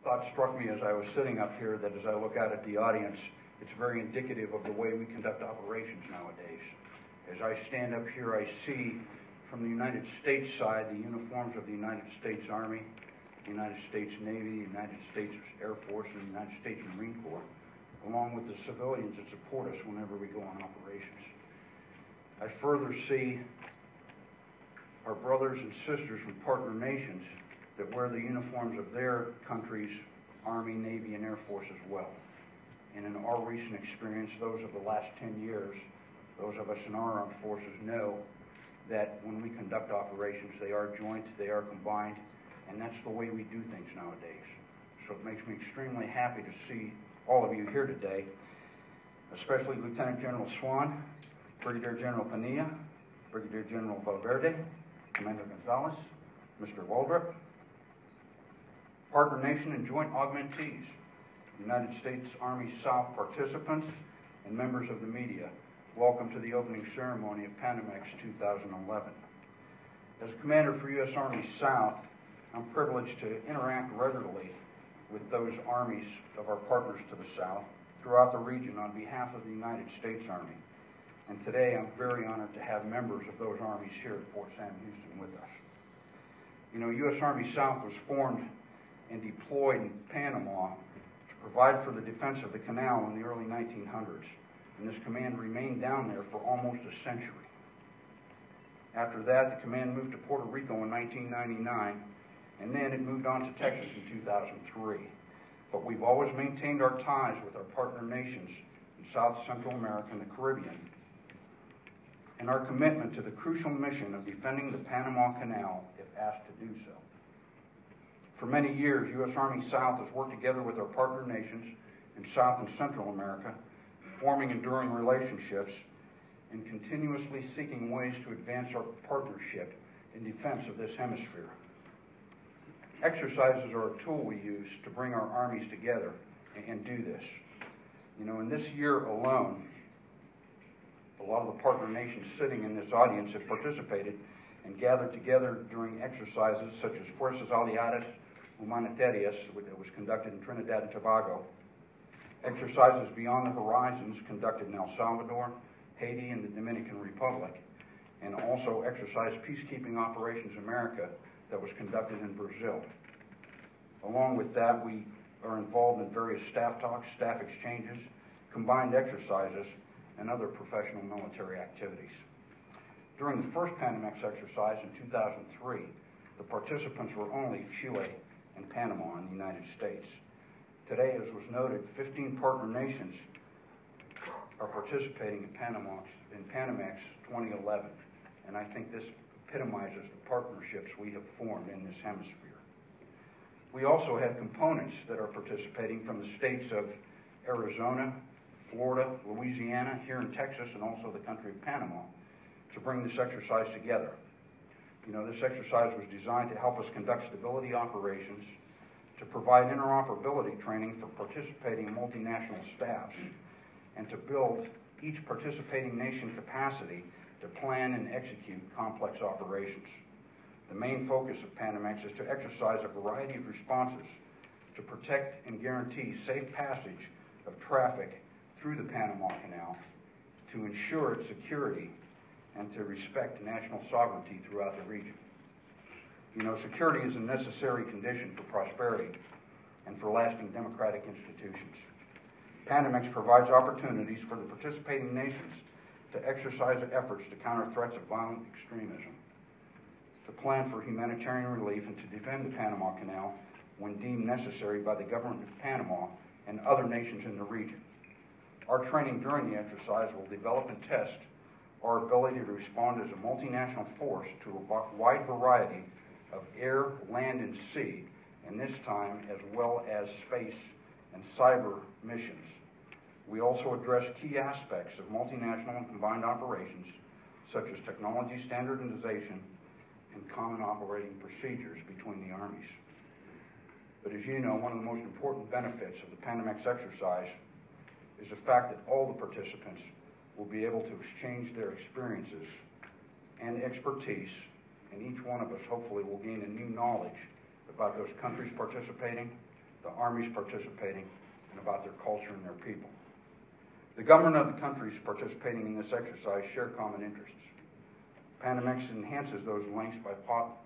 thought struck me as I was sitting up here that as I look out at the audience, it's very indicative of the way we conduct operations nowadays. As I stand up here, I see from the United States side the uniforms of the United States Army, the United States Navy, the United States Air Force, and the United States Marine Corps, along with the civilians that support us whenever we go on operations. I further see our brothers and sisters from partner nations that wear the uniforms of their countries, Army, Navy, and Air Force as well. And in our recent experience, those of the last 10 years, those of us in our armed forces know that when we conduct operations, they are joint, they are combined, and that's the way we do things nowadays. So it makes me extremely happy to see all of you here today, especially Lieutenant General Swan, Brigadier General Padilla, Brigadier General Valverde, Commander Gonzalez, Mr. Waldrop, partner nation and joint augmentees, United States Army South participants, and members of the media. Welcome to the opening ceremony of PANAMAX 2011. As Commander for U.S. Army South, I'm privileged to interact regularly with those armies of our partners to the south throughout the region on behalf of the United States Army. And today I'm very honored to have members of those armies here at Fort Sam Houston with us. You know, U.S. Army South was formed and deployed in Panama to provide for the defense of the canal in the early 1900s. And this command remained down there for almost a century. After that, the command moved to Puerto Rico in 1999, and then it moved on to Texas in 2003. But we've always maintained our ties with our partner nations in South Central America and the Caribbean, and our commitment to the crucial mission of defending the Panama Canal if asked to do so. For many years, U.S. Army South has worked together with our partner nations in South and Central America, forming enduring relationships and continuously seeking ways to advance our partnership in defense of this hemisphere. Exercises are a tool we use to bring our armies together and do this. You know, in this year alone, a lot of the partner nations sitting in this audience have participated and gathered together during exercises such as Fuerzas Aliadas Humanitarias, that was conducted in Trinidad and Tobago, exercises beyond the horizons conducted in El Salvador, Haiti, and the Dominican Republic, and also exercise peacekeeping operations America that was conducted in Brazil. Along with that, we are involved in various staff talks, staff exchanges, combined exercises, and other professional military activities. During the first PANAMAX exercise in 2003, the participants were only Chile and Panama in the United States. Today, as was noted, 15 partner nations are participating in PANAMAX 2011, and I think this epitomizes the partnerships we have formed in this hemisphere. We also have components that are participating from the states of Arizona, Florida, Louisiana, here in Texas, and also the country of Panama to bring this exercise together. You know, this exercise was designed to help us conduct stability operations, to provide interoperability training for participating multinational staffs, and to build each participating nation capacity to plan and execute complex operations. The main focus of PANAMAX is to exercise a variety of responses to protect and guarantee safe passage of traffic through the Panama Canal, to ensure its security, and to respect national sovereignty throughout the region. You know, security is a necessary condition for prosperity and for lasting democratic institutions. PANAMAX provides opportunities for the participating nations to exercise efforts to counter threats of violent extremism, to plan for humanitarian relief, and to defend the Panama Canal when deemed necessary by the government of Panama and other nations in the region. Our training during the exercise will develop and test our ability to respond as a multinational force to a wide variety of air, land, and sea, and this time as well as space and cyber missions. We also address key aspects of multinational and combined operations, such as technology standardization and common operating procedures between the armies. But as you know, one of the most important benefits of the PANAMAX exercise is the fact that all the participants will be able to exchange their experiences and expertise, and each one of us hopefully will gain a new knowledge about those countries participating, the Army's participating and about their culture and their people. The government of the countries participating in this exercise share common interests. PANAMAX enhances those links by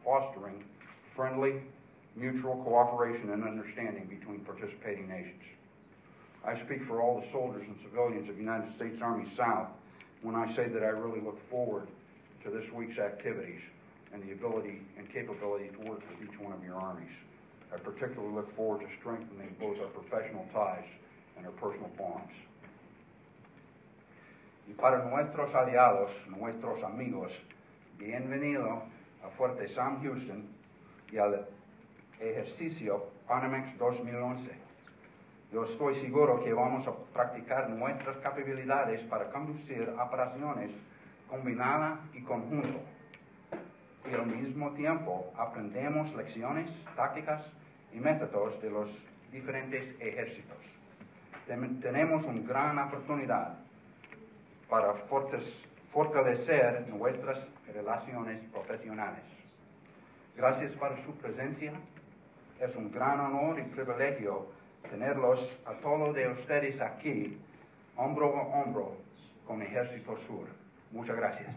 fostering friendly, mutual cooperation and understanding between participating nations. I speak for all the soldiers and civilians of the United States Army South when I say that I really look forward to this week's activities and the ability and capability to work with each one of your armies. I particularly look forward to strengthening both our professional ties and our personal bonds. Y para nuestros aliados, nuestros amigos, bienvenido a Fuerte Sam Houston y al ejercicio PANAMAX 2011. Yo estoy seguro que vamos a practicar nuestras capacidades para conducir operaciones combinadas y conjunto. Y al mismo tiempo aprendemos lecciones, tácticas y métodos de los diferentes ejércitos. Tenemos una gran oportunidad para fortalecer nuestras relaciones profesionales. Gracias por su presencia. Es un gran honor y privilegio tenerlos a todos de ustedes aquí, hombro a hombro, con Ejército Sur. Muchas gracias.